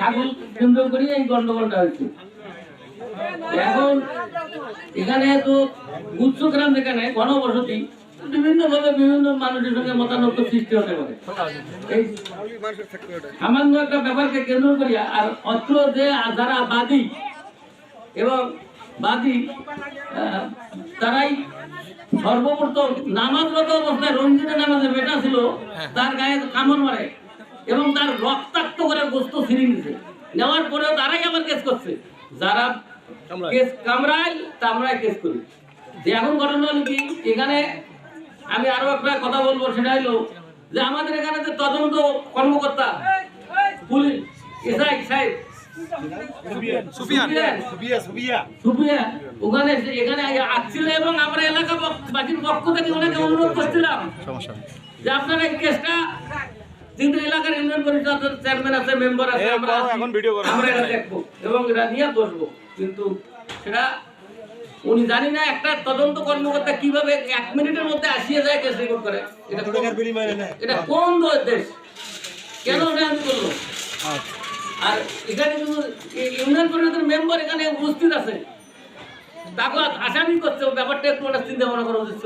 ছাগল কেন্দ্র করে এই গন্ডগোলটা হয়েছে। এখন এখানে তো গুচ্ছগ্রাম যেখানে ঘনবসতি বিভিন্ন ভাবে বিভিন্ন মানুষের সঙ্গে মতানৈক্য সৃষ্টি হতে পারে। এই সামান্য একটা ব্যাপারকে কেন্দ্র করিয়া আর অত্র যে যারা বাদী এবং বাদী তারাই সর্বপ্রথম নামাজরত অবস্থায় রঞ্জিতের নামাজে বেটা ছিল, তার গায়ে কামড় মারে এবং তার রক্তাক্ত করে গোস্ত ছিঁড়ে নিছে। নেওয়ার পরেও তারাই আবার কেস করছে, যারা কেস কামড়ায় তা আমরাই কেস করি। যে এখন ঘটনা হলো কি, এখানে আমি আরো একটা কথা বলবো, সেটা হলো যে আমাদের এখানে যে তদন্ত কর্মকর্তা পুলিশ এসআই সাহেব ওখানে এখানে আসছিল এবং আমরা এলাকাবাসীর পক্ষ থেকে ওনাকে অনুরোধ করছিলাম যে আপনারা এই কেসটা কিন্তু এলাকার ইউনিয়ন পরিষদের চেয়ারম্যান আছে, মেম্বার আছে, আমরা এটা দেখবো এবং এটা নিয়ে বসবো। কিন্তু সেটা উনি জানি না একটা তদন্ত কর্মকর্তা কিভাবে 1 মিনিটের মধ্যে আসিয়ে যায় কেস রেকর্ড করে। এটা কোন দেশ, কেন আমি বলবো? আর এখানে কিন্তু ইউনিয়ন পরিষদের মেম্বার এখানে উপস্থিত আছে, তাকে আসামি করছে, ব্যাপারটা একটু চিন্তা ভাবনা করা উচিত।